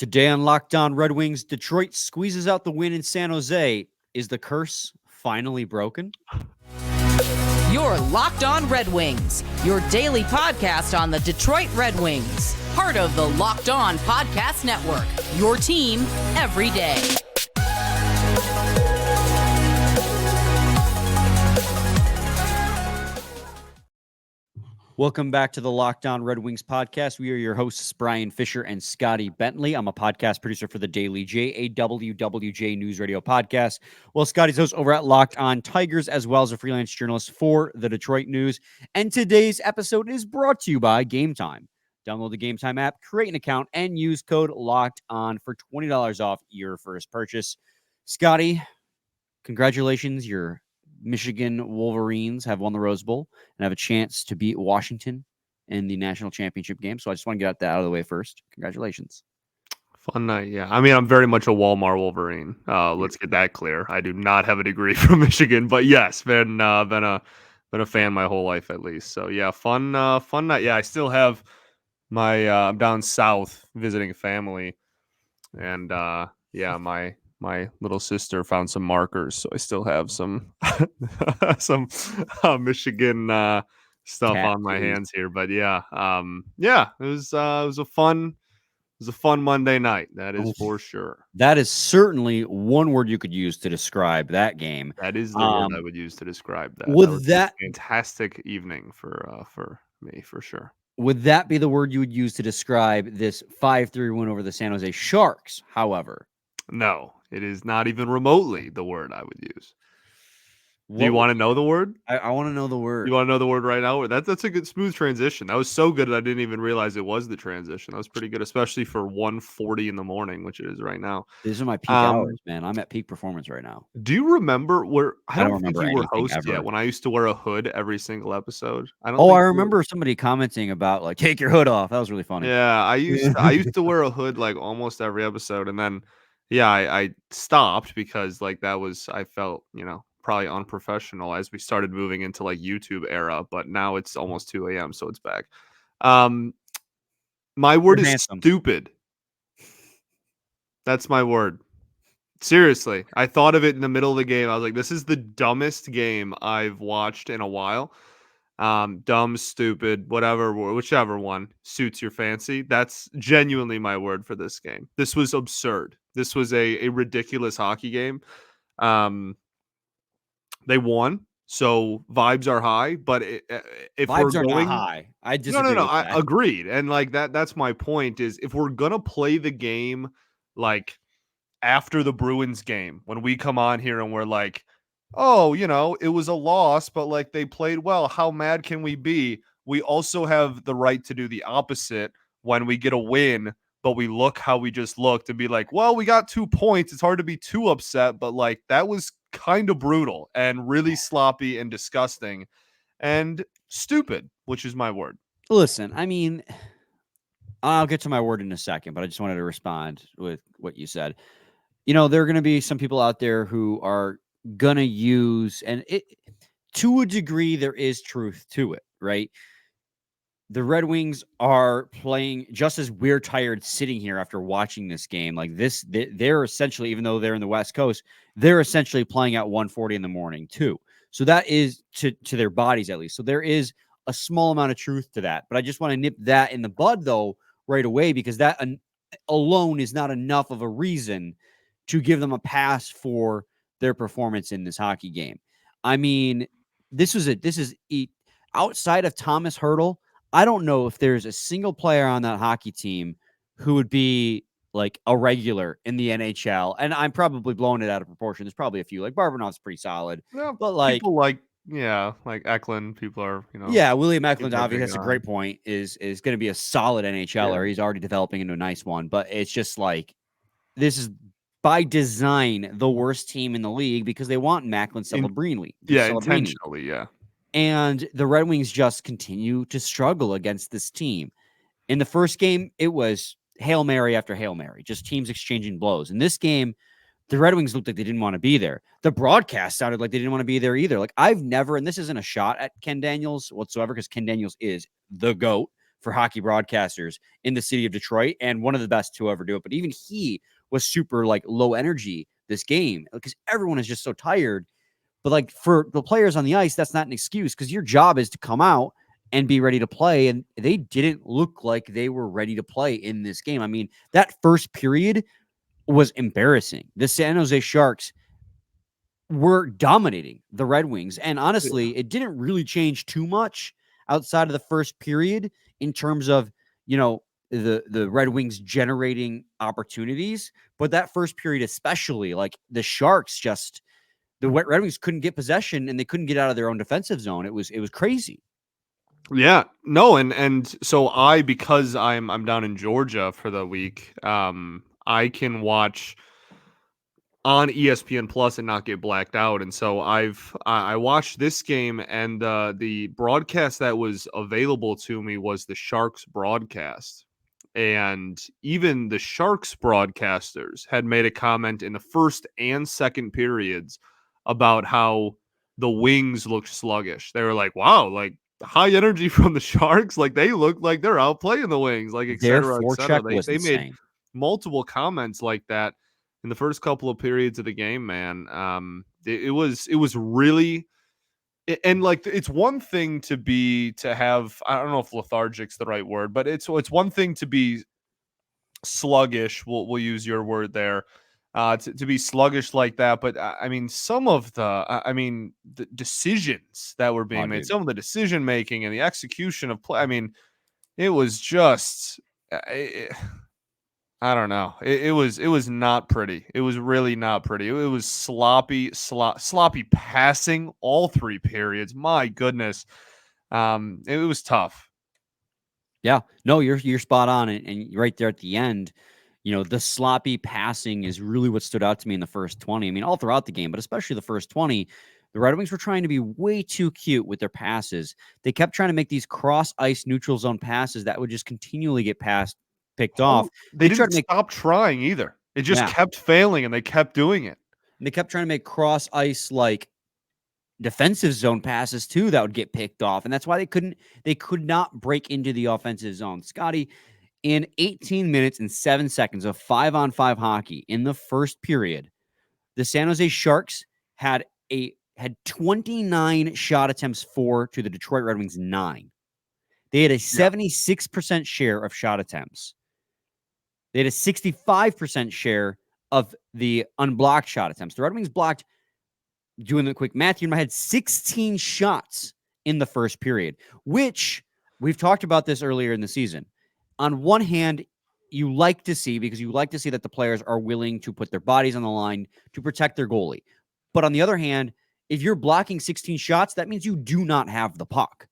Today on Locked On Red Wings, Detroit squeezes out the win in San Jose. Is the curse finally broken? You're Locked On Red Wings, your daily podcast on the Detroit Red Wings. Part of the Locked On Podcast Network, your team every day. Welcome back to the Locked On Red Wings podcast. We are your hosts, Brian Fisher and Scotty Bentley. I'm a podcast producer for the daily JAWWJ News Radio podcast. Well, Scotty's host over at Locked On Tigers, as well as a freelance journalist for the Detroit News. And today's episode is brought to you by Gametime. Download the Gametime app, create an account, and use code Locked On for $20 off your first purchase. Scotty, congratulations. Your Michigan Wolverines have won the Rose Bowl and have a chance to beat Washington in the national championship game. So I just want to get that out of the way first. Congratulations. Fun night, yeah. I mean, I'm very much a Walmart Wolverine. Let's get that clear. I do not have a degree from Michigan, but yes, been a fan my whole life at least. So yeah, fun night. Yeah, I still have my I'm down south visiting family, and yeah, my little sister found some markers, so I still have some some Michigan stuff on my hands here. But yeah, it was a fun Monday night. That is for sure. That is certainly one word you could use to describe that game. That is the word I would use to describe that. Would that a fantastic evening for me for sure? Would that be the word you would use to describe this 5-3 win over the San Jose Sharks? However, no. It is not even remotely the word I would use. Do you want to know the word? I want to know the word. You want to know the word right now? That's a good smooth transition. That was so good that I didn't even realize it was the transition. That was pretty good, especially for 1:40 in the morning, which it is right now. These are my peak hours, man. I'm at peak performance right now. Do you remember where I don't think you were host ever. yet when I used to wear a hood every single episode? I remember somebody commenting about like take your hood off. That was really funny. Yeah, I used to wear a hood like almost every episode, and then I stopped because like that was I felt, probably unprofessional as we started moving into like YouTube era, but now it's almost 2 a.m. so it's back. My word is stupid. That's my word. Seriously. I thought of it in the middle of the game. I was like, this is the dumbest game I've watched in a while. Dumb, stupid, whatever, whichever one suits your fancy. That's genuinely my word for this game. This was absurd. This was a ridiculous hockey game. They won, so vibes are high. But if vibes we're going not high, I disagree. No. I agreed, and like that's my point. Is if we're gonna play the game like after the Bruins game, when we come on here and we're like, oh, it was a loss, but like they played well. How mad can we be? We also have the right to do the opposite when we get a win, but we look how we just looked and be like, well, we got 2 points. It's hard to be too upset, but like that was kind of brutal and really sloppy and disgusting and stupid, which is my word. Listen, I mean, I'll get to my word in a second, but I just wanted to respond with what you said. There are going to be some people out there who are going to use, and it, to a degree, there is truth to it, right? The Red Wings are playing just as we're tired sitting here after watching this game. Like this, they're essentially, even though they're in the West Coast, they're essentially playing at 1:40 in the morning too. So that is to their bodies at least. So there is a small amount of truth to that. But I just want to nip that in the bud though right away, because that alone is not enough of a reason to give them a pass for their performance in this hockey game. I mean, this is outside of Thomas Hertl. I don't know if there's a single player on that hockey team who would be like a regular in the NHL. And I'm probably blowing it out of proportion. There's probably a few. Like Barbanov's pretty solid. Yeah, but like people like Eklund, people are, Yeah, William Eklund, obviously, that's a great point, is going to be a solid NHLer. Yeah. He's already developing into a nice one. But it's just like, this is by design the worst team in the league because they want Macklin Celebrini. Yeah, intentionally, yeah. And the Red Wings just continue to struggle against this team. In the first game, it was Hail Mary after Hail Mary, just teams exchanging blows. In this game, the Red Wings looked like they didn't want to be there. The broadcast sounded like they didn't want to be there either. Like I've never, and this isn't a shot at Ken Daniels whatsoever, because Ken Daniels is the GOAT for hockey broadcasters in the city of Detroit, and one of the best to ever do it. But even he was super like low energy this game because everyone is just so tired. But like for the players on the ice, that's not an excuse because your job is to come out and be ready to play. And they didn't look like they were ready to play in this game. I mean, that first period was embarrassing. The San Jose Sharks were dominating the Red Wings. And honestly, it didn't really change too much outside of the first period in terms of, the Red Wings generating opportunities. But that first period, especially, like the Sharks the Red Wings couldn't get possession and they couldn't get out of their own defensive zone. It was crazy. Yeah, no, and so because I'm down in Georgia for the week, I can watch on ESPN Plus and not get blacked out. And so I watched this game, and the broadcast that was available to me was the Sharks broadcast. And even the Sharks broadcasters had made a comment in the first and second periods about how the Wings looked sluggish. They were like, wow, like high energy from the Sharks. Like they look like they're outplaying the Wings, like et Their cetera, et forecheck cetera. was They made insane. multiple comments like that in the first couple of periods of the game, man. It was really, and like it's one thing to have, I don't know if lethargic's the right word, but it's one thing to be sluggish. We'll use your word there. To be sluggish like that, but I mean, some of the decisions that were being made, some of the decision making and the execution of play. I mean, it was just. I don't know. It was not pretty. It was really not pretty. It was sloppy passing all three periods. My goodness. It was tough. Yeah, no, you're spot on. And right there at the end, the sloppy passing is really what stood out to me in the first 20. I mean, all throughout the game, but especially the first 20, the Red Wings were trying to be way too cute with their passes. They kept trying to make these cross ice neutral zone passes that would just continually get picked off. They didn't stop trying either. It just kept failing, and they kept doing it. And they kept trying to make cross ice like defensive zone passes too that would get picked off, and that's why they could not break into the offensive zone. Scotty, in 18 minutes and 7 seconds of 5-on-5 hockey in the first period, the San Jose Sharks had 29 shot attempts to the Detroit Red Wings 9. They had a 76% share of shot attempts. They had a 65% share of the unblocked shot attempts. The Red Wings blocked, doing the quick math here in my head, 16 shots in the first period, which we've talked about this earlier in the season. On one hand, you like to see that the players are willing to put their bodies on the line to protect their goalie. But on the other hand, if you're blocking 16 shots, that means you do not have the puck.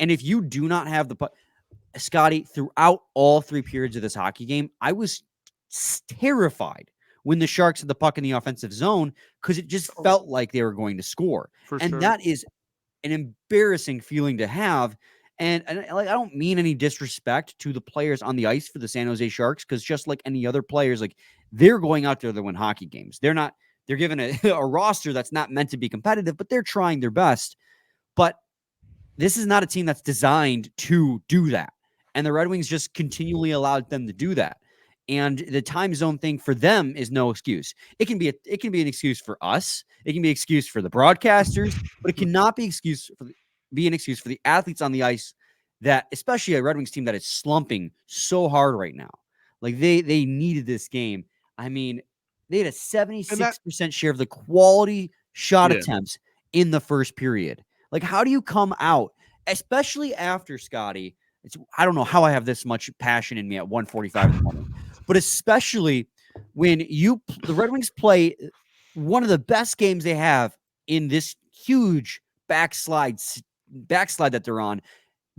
And if you do not have the puck, Scotty, throughout all three periods of this hockey game, I was terrified when the Sharks had the puck in the offensive zone because it just felt like they were going to score. That is an embarrassing feeling to have. And like, I don't mean any disrespect to the players on the ice for the San Jose Sharks, because just like any other players, like they're going out there to win hockey games. They're given a roster that's not meant to be competitive, but they're trying their best. But this is not a team that's designed to do that. And the Red Wings just continually allowed them to do that. And the time zone thing for them is no excuse. It can be an excuse for us. It can be an excuse for the broadcasters, but it cannot be an excuse for the athletes on the ice, that especially a Red Wings team that is slumping so hard right now. Like they needed this game. I mean, they had a 76% share of the quality shot attempts in the first period. Like, how do you come out, especially after, Scotty? I don't know how I have this much passion in me at 1:45 in the morning, but especially when the Red Wings play one of the best games they have in this huge backslide that they're on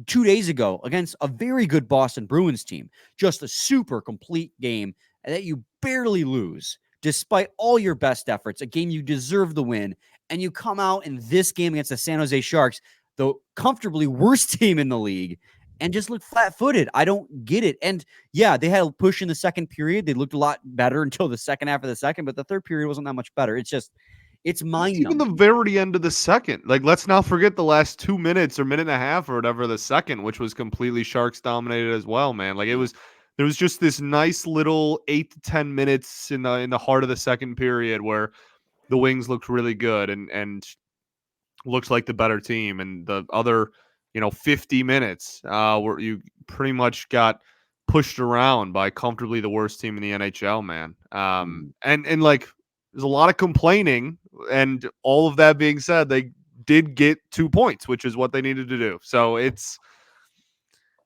2 days ago against a very good Boston Bruins team. Just a super complete game that you barely lose despite all your best efforts, a game you deserve the win, and you come out in this game against the San Jose Sharks, the comfortably worst team in the league, and just look flat-footed. I don't get it. And yeah, they had a push in the second period. They looked a lot better until the second half of the second, but the third period wasn't that much better. It's just, It's Even mind-numbing. the very end of the second. Like, let's not forget the last 2 minutes or minute and a half or whatever the second, which was completely Sharks dominated as well, man. Like, there was just this nice little 8 to 10 minutes in the heart of the second period where the Wings looked really good and looked like the better team, and the other 50 minutes where you pretty much got pushed around by comfortably the worst team in the NHL, man. And like, there's a lot of complaining, and all of that being said, they did get 2 points, which is what they needed to do. So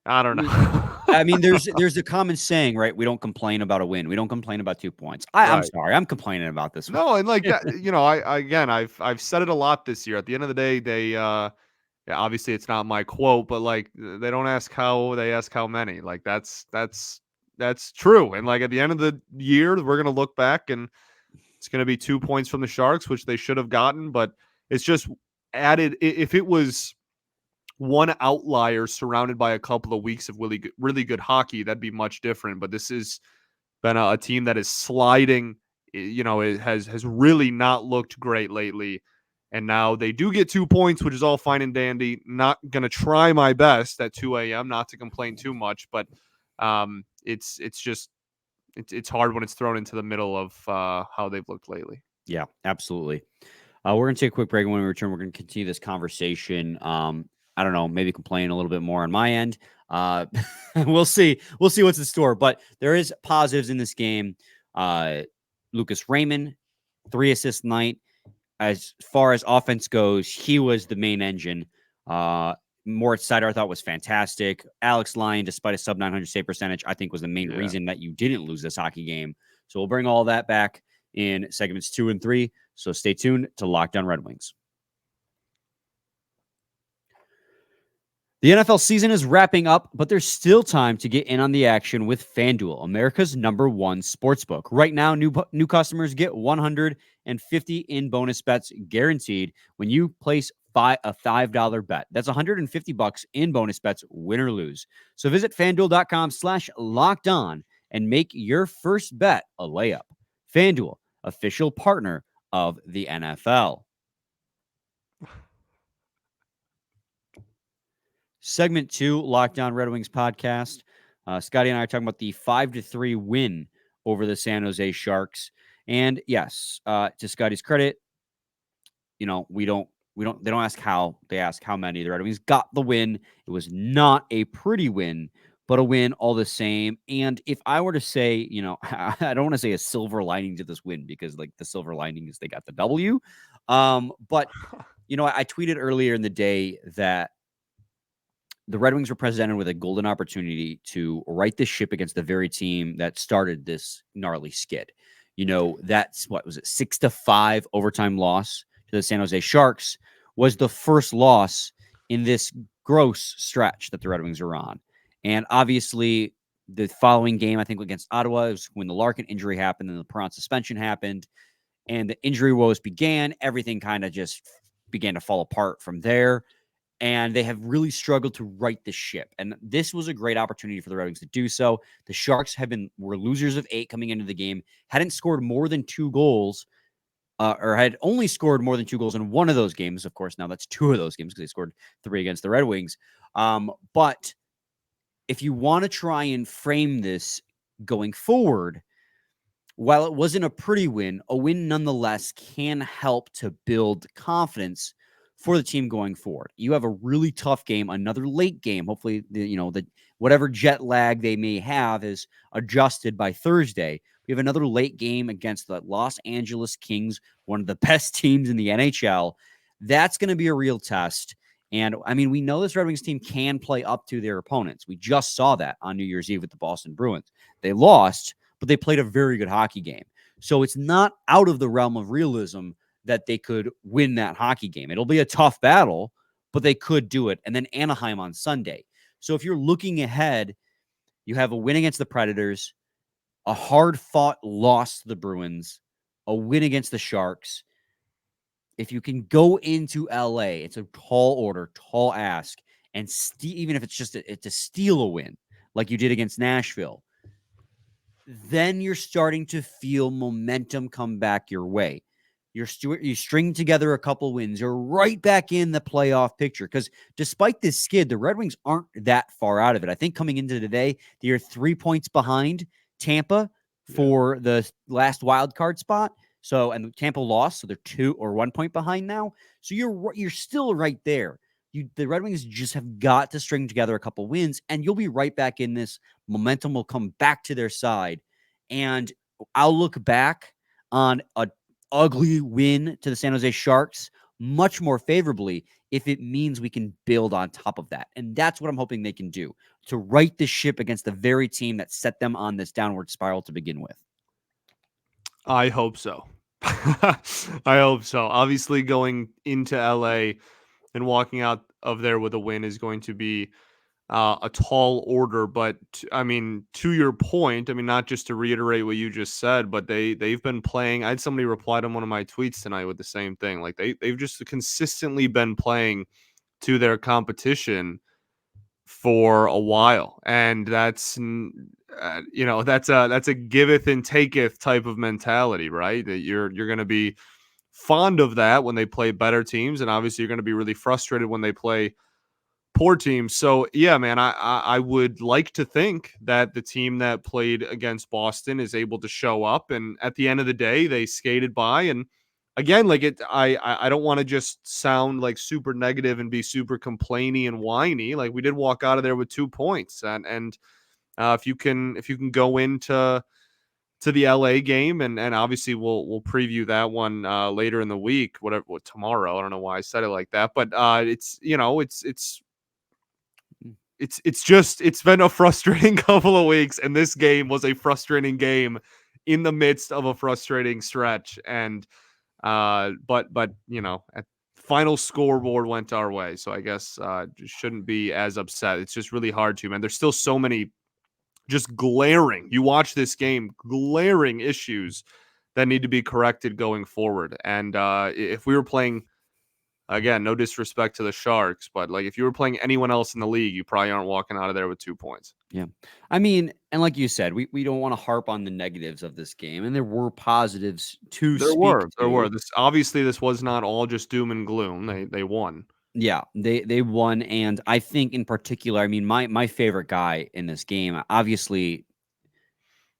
I don't know. I mean, there's a common saying, right? We don't complain about a win. We don't complain about 2 points. I'm Right. sorry. I'm complaining about this one. No, and like that, I've said it a lot this year. At the end of the day, they yeah, obviously it's not my quote, but like, they don't ask how, they ask how many. Like, that's true. And like, at the end of the year, we're gonna look back and it's gonna be 2 points from the Sharks, which they should have gotten, but it's just added. If it was one outlier surrounded by a couple of weeks of really good hockey, that'd be much different. But this has been a team that is sliding. It has really not looked great lately. And now they do get 2 points, which is all fine and dandy. Not going to try my best at 2 a.m. not to complain too much, but it's hard when it's thrown into the middle of how they've looked lately. Yeah, absolutely. We're going to take a quick break. And when we return, we're going to continue this conversation. I don't know, maybe complain a little bit more on my end. We'll see. We'll see what's in store. But there is positives in this game. Lucas Raymond, 3 assist night. As far as offense goes, he was the main engine. Moritz Seider, I thought, was fantastic. Alex Lyon, despite a sub 900 save percentage, I think was the main reason that you didn't lose this hockey game. So we'll bring all that back in segments 2 and 3. So stay tuned to Locked On Red Wings. The NFL season is wrapping up, but there's still time to get in on the action with FanDuel, America's #1 sportsbook. Right now, new customers get $150 in bonus bets guaranteed when you place a $5 bet. That's $150 in bonus bets, win or lose. So visit FanDuel.com/lockedon and make your first bet a layup. FanDuel, official partner of the NFL. Segment 2, Locked On Red Wings podcast. Scotty and I are talking about the 5-3 win over the San Jose Sharks. And yes, to Scotty's credit, they don't ask how, they ask how many. The Red Wings got the win. It was not a pretty win, but a win all the same. And if I were to say, I don't want to say a silver lining to this win, because like the silver lining is they got the W. But I tweeted earlier in the day that the Red Wings were presented with a golden opportunity to right the ship against the very team that started this gnarly skid. That's what was it, 6-5 overtime loss to the San Jose Sharks was the first loss in this gross stretch that the Red Wings are on. And obviously the following game, I think against Ottawa, was when the Larkin injury happened and the Perron suspension happened and the injury woes began. Everything kind of just began to fall apart from there. And they have really struggled to right the ship. And this was a great opportunity for the Red Wings to do so. The Sharks were losers of 8 coming into the game, hadn't scored more than 2 goals, or had only scored more than 2 goals in one of those games. Of course, now that's 2 of those games because they scored 3 against the Red Wings. But if you want to try and frame this going forward, while it wasn't a pretty win, a win nonetheless can help to build confidence for the team going forward. You have a really tough game, another late game. Hopefully, whatever jet lag they may have is adjusted by Thursday. We have another late game against the Los Angeles Kings, one of the best teams in the NHL. That's going to be a real test. And I mean, we know this Red Wings team can play up to their opponents. We just saw that on New Year's Eve with the Boston Bruins. They lost, but they played a very good hockey game. So it's not out of the realm of realism that they could win that hockey game. It'll be a tough battle, but they could do it. And then Anaheim on Sunday. So if you're looking ahead, you have a win against the Predators, a hard-fought loss to the Bruins, a win against the Sharks. If you can go into LA, it's a tall order, tall ask, and even if it's just to steal a win like you did against Nashville, then you're starting to feel momentum come back your way. You string together a couple wins. You're right back in the playoff picture. Because despite this skid, the Red Wings aren't that far out of it. I think coming into today, they are 3 points behind Tampa for the last wild card spot. So, and Tampa lost, so they're 2 or 1 point behind now. So you're still right there. The Red Wings just have got to string together a couple wins, and you'll be right back in this. Momentum will come back to their side, and I'll look back on a ugly win to the San Jose Sharks much more favorably if it means we can build on top of that. And that's what I'm hoping they can do, to right the ship against the very team that set them on this downward spiral to begin with. I hope so. I hope so. Obviously, going into LA and walking out of there with a win is going to be a tall order. But I mean, to your point, I mean, not just to reiterate what you just said, but they've been playing. I had somebody reply to one of my tweets tonight with the same thing. Like they've just consistently been playing to their competition for a while, and that's that's a giveth and taketh type of mentality, right? That you're going to be fond of that when they play better teams, and obviously you're going to be really frustrated when they play poor teams. So yeah, man, I would like to think that the team that played against Boston is able to show up, and at the end of the day, they skated by. And again, like I don't want to just sound like super negative and be super complainy and whiny. Like we did walk out of there with 2 points, and if you can go into the LA game, and obviously we'll preview that one later in the week, tomorrow. I don't know why I said it like that, but it's been a frustrating couple of weeks, and this game was a frustrating game in the midst of a frustrating stretch. And but at final scoreboard went our way, so I guess shouldn't be as upset. It's just really hard to, man. There's still so many just glaring, you watch this game, glaring issues that need to be corrected going forward. And if we were playing, again, no disrespect to the Sharks, but like if you were playing anyone else in the league, you probably aren't walking out of there with 2 points. Yeah. I mean, and like you said, we don't want to harp on the negatives of this game, and there were positives to There speak were. to. This was not all just doom and gloom. They won. Yeah, they won, and I think in particular, I mean, my favorite guy in this game, obviously,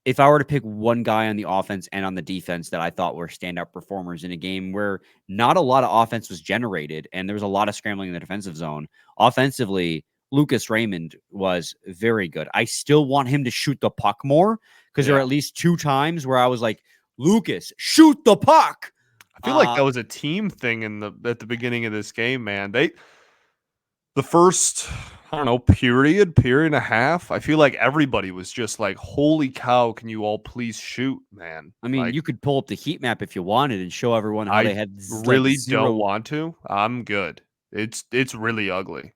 if I were to pick one guy on the offense and on the defense that I thought were standout performers in a game where not a lot of offense was generated and there was a lot of scrambling in the defensive zone, offensively, Lucas Raymond was very good. I still want him to shoot the puck more, because there are at least 2 times where I was like, Lucas, shoot the puck. I feel like that was a team thing at the beginning of this game, man. The first, I don't know, period and a half, I feel like everybody was just like, holy cow, can you all please shoot, man? I mean, like, you could pull up the heat map if you wanted and show everyone how they had really zero. don't want to. I'm good. It's really ugly.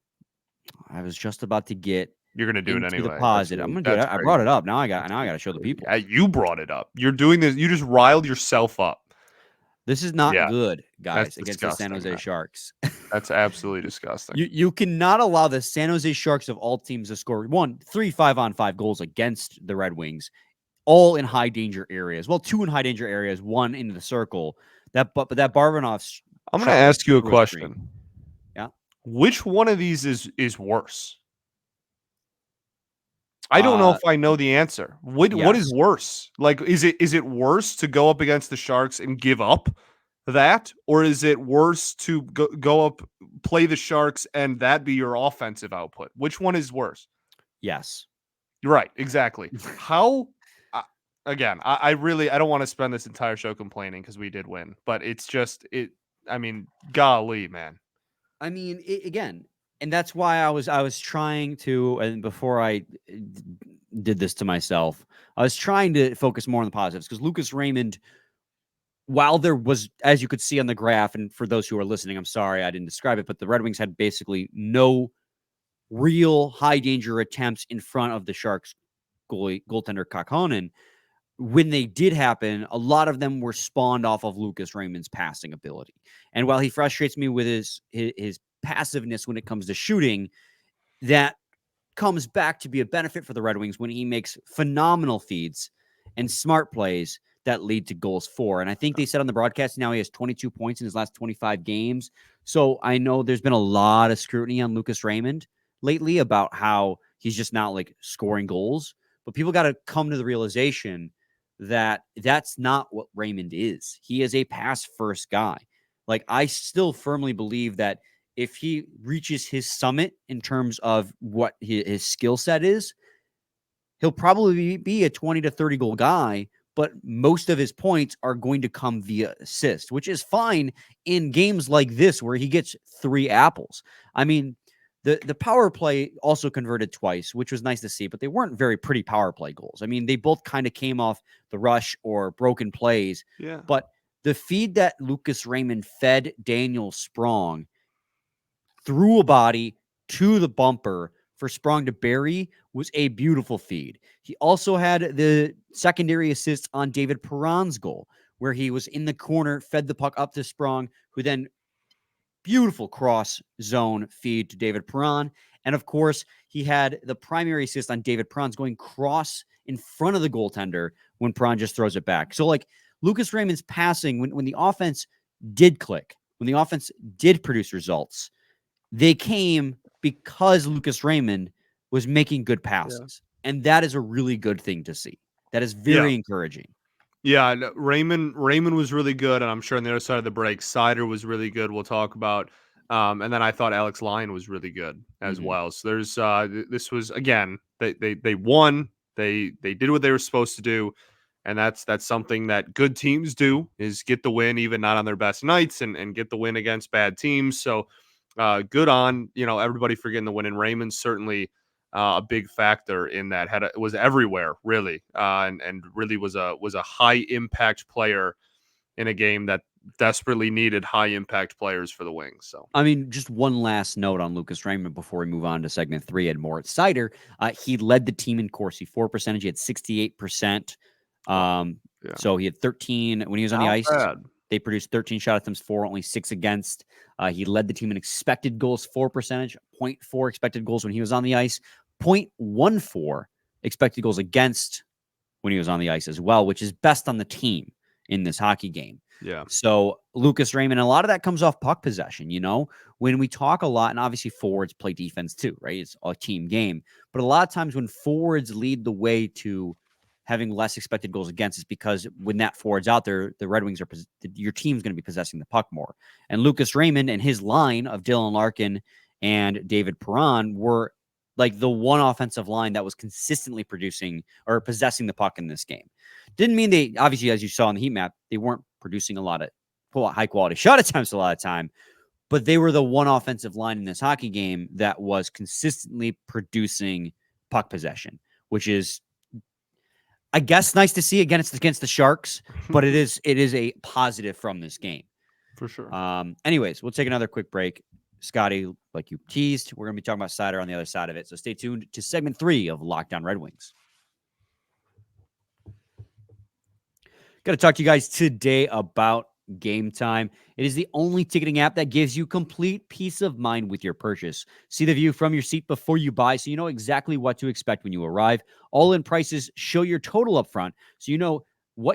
I was just about to get You're gonna do it anyway. Deposit. I'm gonna do it. I brought it up. Now I got to show the people. Yeah, you brought it up. You're doing this. You just riled yourself up. This is not good, guys, against the San Jose Sharks. That's absolutely disgusting. You cannot allow the San Jose Sharks of all teams to score 3 5-on-5 goals against the Red Wings, all in high danger areas. Well, 2 in high danger areas, 1 into the circle. But that Barbanov's. I'm going to ask you a question. Yeah. Which one of these is worse? I don't know if I know the answer. What is worse? Like, is it worse to go up against the Sharks and give up that, or is it worse to go up, play the Sharks, and that be your offensive output? Which one is worse? Yes. You're right. Exactly. How? Again, I don't want to spend this entire show complaining because we did win, but it's just I mean, golly, man. I mean, again. And that's why I was trying to, and before I did this to myself, I was trying to focus more on the positives, because Lucas Raymond, while there was, as you could see on the graph, and for those who are listening, I'm sorry I didn't describe it, but the Red Wings had basically no real high danger attempts in front of the Sharks goaltender Kakkonen. When they did happen, a lot of them were spawned off of Lucas Raymond's passing ability. And while he frustrates me with his passiveness when it comes to shooting, that comes back to be a benefit for the Red Wings when he makes phenomenal feeds and smart plays that lead to goals for. And I think they said on the broadcast now he has 22 points in his last 25 games. So I know there's been a lot of scrutiny on Lucas Raymond lately about how he's just not like scoring goals. But people got to come to the realization that that's not what Raymond is. He is a pass first guy. Like, I still firmly believe that if he reaches his summit in terms of what his skill set is, he'll probably be a 20 to 30 goal guy, but most of his points are going to come via assist, which is fine in games like this where he gets 3 apples. I mean, the power play also converted twice, which was nice to see, but they weren't very pretty power play goals. I mean, they both kind of came off the rush or broken plays. Yeah. But the feed that Lucas Raymond fed Daniel Sprong through a body to the bumper for Sprong to bury was a beautiful feed. He also had the secondary assist on David Perron's goal, where he was in the corner, fed the puck up to Sprong, who then beautiful cross zone feed to David Perron. And of course, he had the primary assist on David Perron's going cross in front of the goaltender when Perron just throws it back. So like Lucas Raymond's passing, when the offense did click, when the offense did produce results, they came because Lucas Raymond was making good passes. Yeah. And that is a really good thing to see. That is very encouraging. Yeah, Raymond was really good, and I'm sure on the other side of the break, Seider was really good. We'll talk about, and then I thought Alex Lyon was really good as well. So there's this was again they won, they did what they were supposed to do, and that's something that good teams do, is get the win even not on their best nights and get the win against bad teams. So good on everybody for getting the win, and Raymond certainly a big factor in that. Was everywhere really, and really was a high impact player in a game that desperately needed high impact players for the Wings. So I mean, just one last note on Lucas Raymond before we move on to segment 3 and Moritz Seider. He led the team in Corsi for percentage. He had 68%. So he had 13 when he was on the ice. Bad. They produced 13 shot attempts for, only 6 against. He led the team in expected goals for percentage, 0.4 expected goals when he was on the ice, 0.14 expected goals against when he was on the ice as well, which is best on the team in this hockey game. Yeah. So Lucas Raymond, a lot of that comes off puck possession. When we talk a lot, and obviously forwards play defense too, right? It's a team game. But a lot of times when forwards lead the way to having less expected goals against, is because when that forward's out there, the Red Wings your team's going to be possessing the puck more. And Lucas Raymond and his line of Dylan Larkin and David Perron were like the one offensive line that was consistently producing or possessing the puck in this game. Didn't mean they, obviously, as you saw on the heat map, they weren't producing a lot of high quality shot attempts a lot of time, but they were the one offensive line in this hockey game that was consistently producing puck possession, which is, I guess, nice to see. Again, it's against the Sharks, but it is a positive from this game. For sure. Anyways, we'll take another quick break. Scotty, like you teased, we're going to be talking about Seider on the other side of it. So stay tuned to segment 3 of Locked On Red Wings. Got to talk to you guys today about Gametime. It is the only ticketing app that gives you complete peace of mind with your purchase. See the view from your seat before you buy, so you know exactly what to expect when you arrive. All-in prices show your total up front, so you know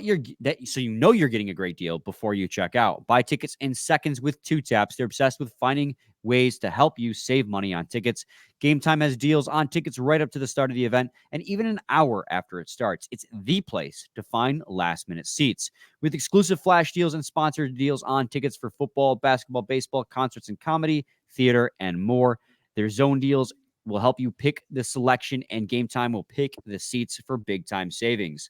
you're getting a great deal before you check out. Buy tickets in seconds with 2 taps. They're obsessed with finding ways to help you save money on tickets. Gametime has deals on tickets right up to the start of the event and even an hour after it starts. It's the place to find last-minute seats. With exclusive flash deals and sponsored deals on tickets for football, basketball, baseball, concerts and comedy, theater, and more. Their zone deals will help you pick the selection, and Gametime will pick the seats for big-time savings.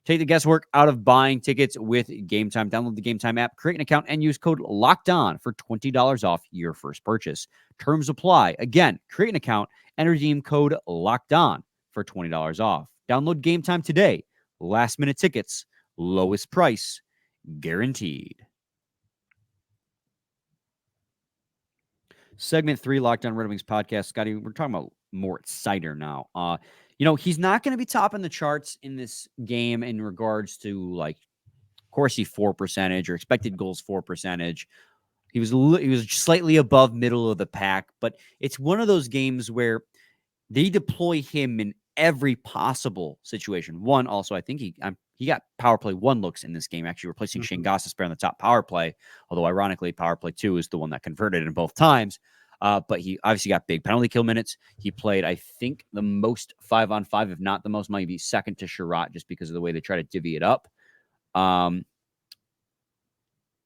Take the guesswork out of buying tickets with Gametime. Download the Gametime app, create an account, and use code LOCKEDON for $20 off your first purchase. Terms apply. Again, create an account and redeem code LOCKEDON for $20 off. Download Gametime today. Last-minute tickets, lowest price, guaranteed. Segment 3, Locked On Red Wings podcast. Scotty, we're talking about Moritz Seider now. He's not going to be topping the charts in this game in regards to like Corsi for percentage or expected goals for percentage. He was slightly above middle of the pack, but it's one of those games where they deploy him in every possible situation. One, also, I think he got power play 1 looks in this game, actually replacing Shane Gostisbehere on the top power play. Although ironically, power play 2 is the one that converted in both times. But he obviously got big penalty kill minutes. He played, I think, the most 5-on-5, if not the most, might be second to Sherratt, just because of the way they try to divvy it up.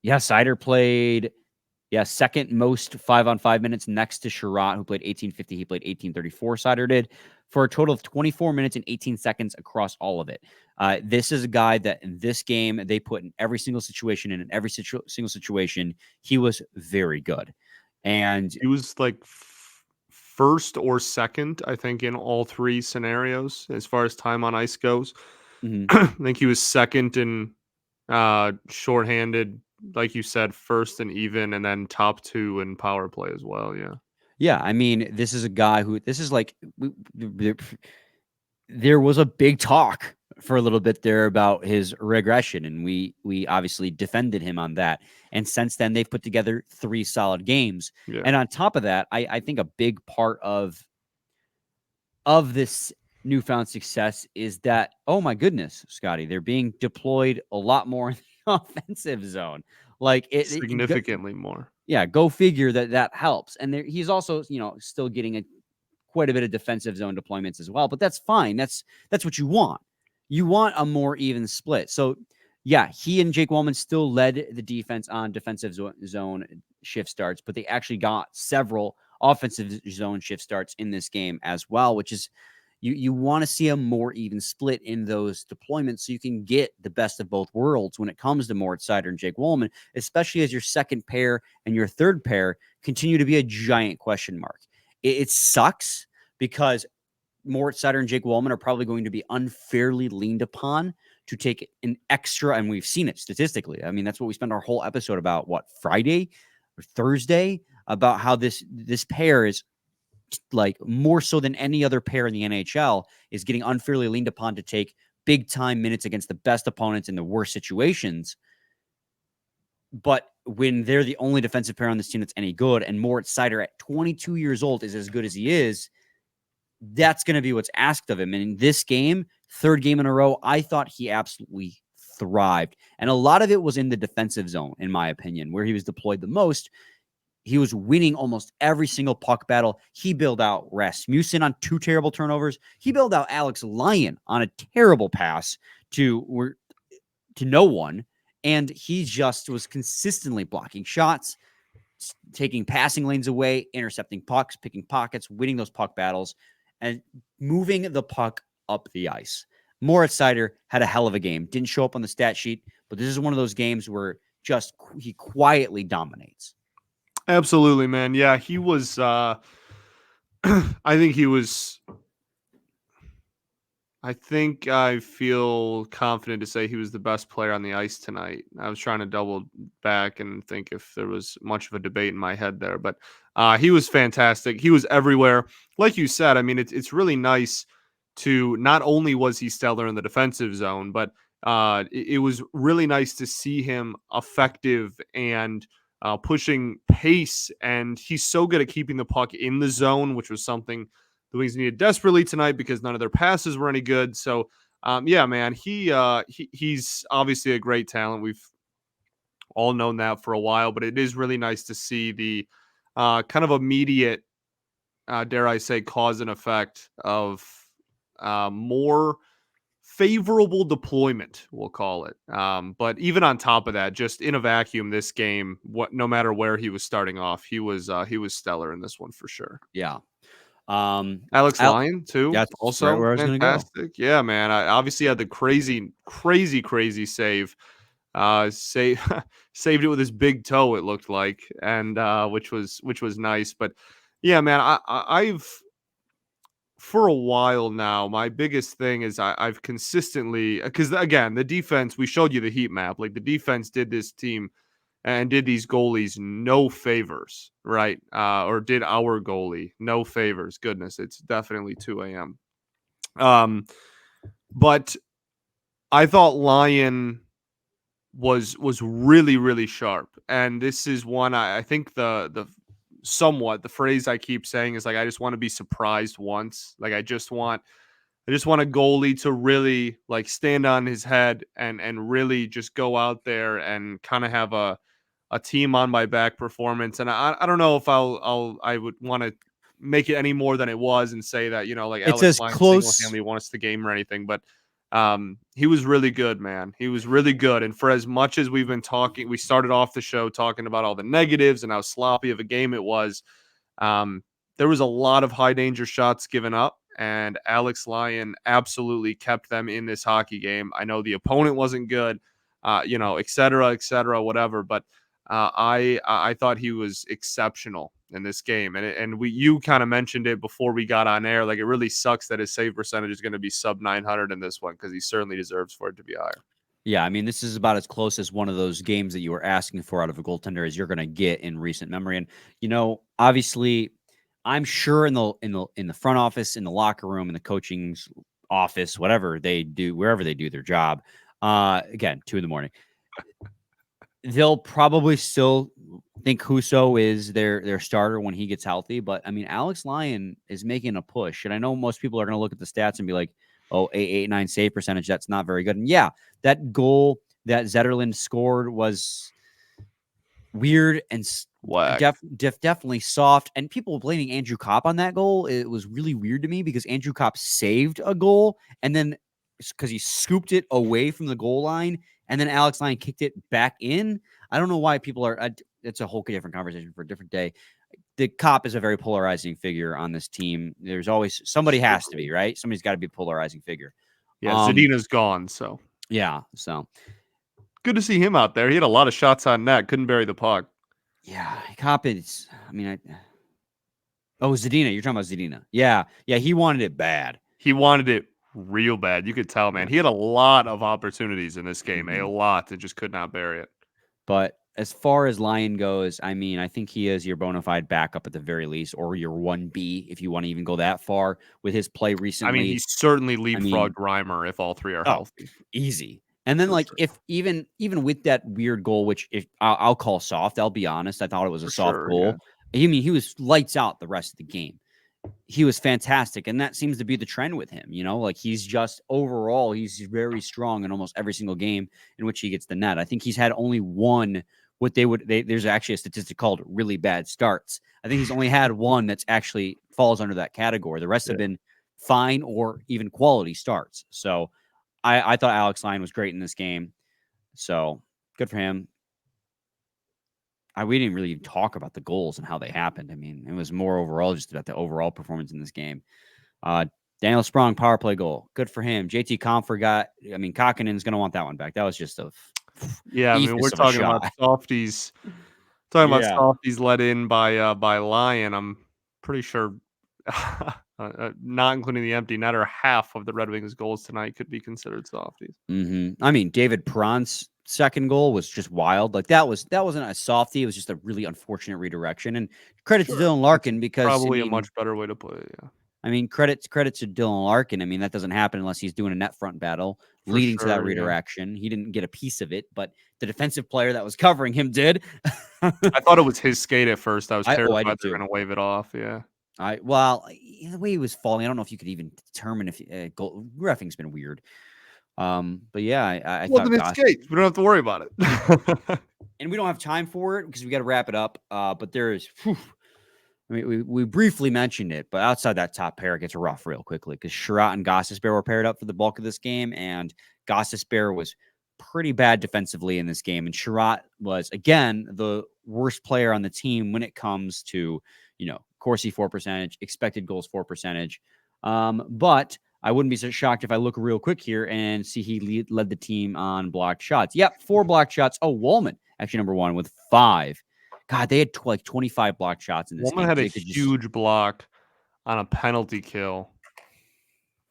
Seider played, second most 5-on-5 minutes next to Sherratt, who played 18:50. He played 18:34. Seider did, for a total of 24 minutes and 18 seconds across all of it. This is a guy that in this game they put in every single situation, and in every single situation he was very good. And he was like first or second, I think, in all 3 scenarios as far as time on ice goes. I think he was second in shorthanded, like you said, first and even, and then top 2 in power play as well. Yeah, I mean, this is a guy who, this is like, there was a big talk for a little bit there about his regression, and we obviously defended him on that. And since then, they've put together 3 solid games. Yeah. And on top of that, I think a big part of this newfound success is that, oh my goodness, Scotty, they're being deployed a lot more in the offensive zone. Like significantly more. Yeah, go figure that helps. And he's also, still getting quite a bit of defensive zone deployments as well, but that's fine. That's what you want. You want a more even split. So yeah, he and Jake Wallman still led the defense on defensive zone shift starts, but they actually got several offensive zone shift starts in this game as well, which is, you want to see a more even split in those deployments so you can get the best of both worlds when it comes to Moritz Seider and Jake Wallman, especially as your second pair and your third pair continue to be a giant question mark. It sucks because Moritz Seider and Jake Wallman are probably going to be unfairly leaned upon to take an extra, and we've seen it statistically. I mean, that's what we spent our whole episode about, Friday or Thursday, about how this pair is, like, more so than any other pair in the NHL, is getting unfairly leaned upon to take big time minutes against the best opponents in the worst situations. But when they're the only defensive pair on this team that's any good, and Moritz Seider at 22 years old is as good as he is, that's going to be what's asked of him. And in this game, 3rd game in a row, I thought he absolutely thrived. And a lot of it was in the defensive zone, in my opinion, where he was deployed the most. He was winning almost every single puck battle. He bailed out Rasmussen on 2 terrible turnovers. He bailed out Alex Lyon on a terrible pass to no one. And he just was consistently blocking shots, taking passing lanes away, intercepting pucks, picking pockets, winning those puck battles, and moving the puck up the ice. Moritz Seider had a hell of a game. Didn't show up on the stat sheet, but this is one of those games where he quietly dominates. Absolutely, man. Yeah, he was I think I feel confident to say he was the best player on the ice tonight. I was trying to double back and think if there was much of a debate in my head there, but he was fantastic. He was everywhere. Like you said, I mean, it's really nice to, not only was he stellar in the defensive zone, but it was really nice to see him effective and pushing pace. And he's so good at keeping the puck in the zone, which was something the Wings needed desperately tonight because none of their passes were any good. So, yeah, man, he's obviously a great talent. We've all known that for a while, but it is really nice to see the kind of immediate, dare I say, cause and effect of more favorable deployment, we'll call it. But even on top of that, just in a vacuum, this game, no matter where he was starting off, he was stellar in this one for sure. Yeah. Alex Lyon too. That's also right where I was fantastic. Gonna go. Yeah, man. I obviously had the crazy save. Saved it with his big toe, it looked like, and which was nice. But yeah, man, I've for a while now, my biggest thing is I've consistently, because again, the defense, we showed you the heat map. Like, the defense did this team and did these goalies no favors, right? Or did our goalie no favors. Goodness, it's definitely 2 a.m. But I thought Lyon was really, really sharp. And this is one, I think the phrase I keep saying is, like, I just want to be surprised once. Like, I just want I just want a goalie to really like stand on his head and really just go out there and kind of have a team on my back performance. And I don't know if I would want to make it any more than it was and say that, like It's Alex as Lyon close. single-handedly won us the game or anything, but he was really good, man. He was really good. And for as much as we've been talking, we started off the show talking about all the negatives and how sloppy of a game it was. There was a lot of high danger shots given up, and Alex Lyon absolutely kept them in this hockey game. I know the opponent wasn't good, et cetera, whatever, but I thought he was exceptional in this game, and you kind of mentioned it before we got on air. Like, it really sucks that his save percentage is going to be sub 900 in this one, because he certainly deserves for it to be higher. Yeah, I mean, this is about as close as one of those games that you were asking for out of a goaltender as you're going to get in recent memory. And obviously, I'm sure in the front office, in the locker room, in the coaching's office, whatever they do, wherever they do their job. Again, 2 a.m, they'll probably still think Husso is their starter when he gets healthy. But I mean, Alex Lyon is making a push, and I know most people are going to look at the stats and be like, "Oh, 889 save percentage, that's not very good." And yeah, that goal that Zetterlund scored was weird and definitely soft. And people blaming Andrew Kopp on that goal, it was really weird to me because Andrew Kopp saved a goal, and then because he scooped it away from the goal line, and then Alex Lyon kicked it back in. I don't know why people are. It's a whole different conversation for a different day. The Kopp is a very polarizing figure on this team. There's always somebody has to be, right? Somebody's got to be a polarizing figure. Yeah, Zadina's gone, so yeah, so good to see him out there. He had a lot of shots on net, couldn't bury the puck. Yeah, Kopp is. I mean, Zadina. You're talking about Zadina. Yeah, he wanted it bad. He wanted it real bad. You could tell, man. He had a lot of opportunities in this game, a lot, and just could not bury it. But as far as Lyon goes, I mean, I think he is your bona fide backup at the very least, or your 1B if you want to even go that far with his play recently. I mean, he certainly leapfrogged Reimer if all three are healthy. Easy. And then, if even with that weird goal, which if I'll call soft, I'll be honest, I thought it was a soft goal. Yeah. I mean, he was lights out the rest of the game. He was fantastic, and that seems to be the trend with him. He's just overall, he's very strong in almost every single game in which he gets the net. I think he's had only one. There's actually a statistic called really bad starts. I think he's only had one that's actually falls under that category. The rest have been fine or even quality starts. So I thought Alex Lyon was great in this game. So good for him. We didn't really talk about the goals and how they happened. I mean, it was more overall just about the overall performance in this game. Daniel Sprong, power play goal. Good for him. JT Comfort Kokkinen's going to want that one back. That was just a yeah. I mean, we're talking about softies. About softies let in by Lyon. I'm pretty sure, not including the empty netter, half of the Red Wings goals tonight could be considered softies. Mm-hmm. I mean, David Perron's second goal was just wild. Like that wasn't a softie. It was just a really unfortunate redirection. And credit to Dylan Larkin because probably a much better way to put it. Yeah. I mean, credit to Dylan Larkin. I mean, that doesn't happen unless he's doing a net front battle leading to that redirection. Yeah. He didn't get a piece of it, but the defensive player that was covering him did. I thought it was his skate at first. I was terrified they were going to wave it off. Yeah. The way he was falling, I don't know if you could even determine if reffing's been weird. But yeah, I wasn't his skate. We don't have to worry about it. And we don't have time for it because we got to wrap it up. But there is, I mean, we briefly mentioned it, but outside that top pair, it gets rough real quickly because Sherratt and Gostisbehere were paired up for the bulk of this game, and Gostisbehere was pretty bad defensively in this game, and Sherratt was again the worst player on the team when it comes to Corsi 4%, expected goals 4%. But I wouldn't be so shocked if I look real quick here and see he led the team on blocked shots. Yep, 4 blocked shots. Oh, Wallman actually number 1 with 5. God, they had 25 blocked shots in this game. Wallman had a huge block on a penalty kill.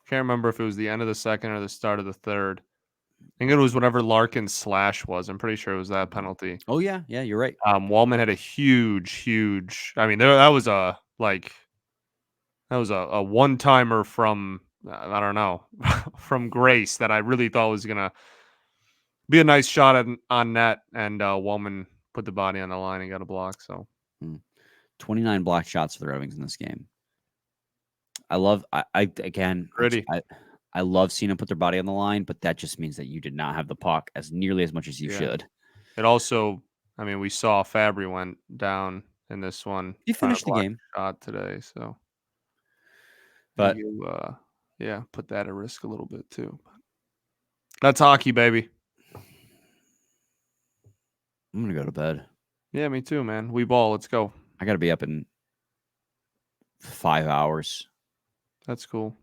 Can't remember if it was the end of the second or the start of the third. I think it was whatever Larkin's slash was. I'm pretty sure it was that penalty. Oh, yeah. Yeah, you're right. Wallman had a huge. I mean, that was a one-timer from, I don't know, from Grace that I really thought was going to be a nice shot on net. And Wallman put the body on the line and got a block. So 29 blocked shots for the Red Wings in this game. I love. Again, Gritty. I love seeing them put their body on the line, but that just means that you did not have the puck as nearly as much as you should. It also, I mean, we saw Fabry went down in this one. He trying to finished the block game. a shot today, so But you, put that at risk a little bit too. That's hockey, baby. I'm gonna go to bed. Yeah, me too, man. We ball. Let's go. I got to be up in 5 hours. That's cool.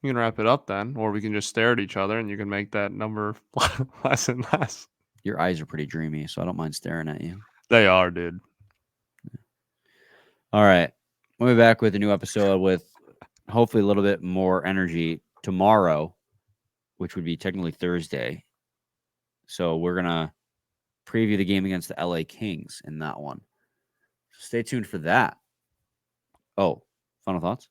You can wrap it up then, or we can just stare at each other and you can make that number less and less. Your eyes are pretty dreamy, so I don't mind staring at you. They are, dude. All right. We'll be back with a new episode with hopefully a little bit more energy tomorrow, which would be technically Thursday. So we're going to preview the game against the LA Kings in that one. Stay tuned for that. Oh, final thoughts?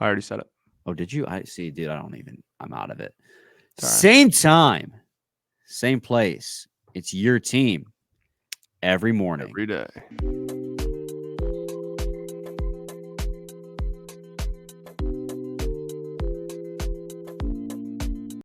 I already said it. Oh, did you? I see, dude. I'm out of it. Sorry. Same time, same place. It's your team every morning. Every day.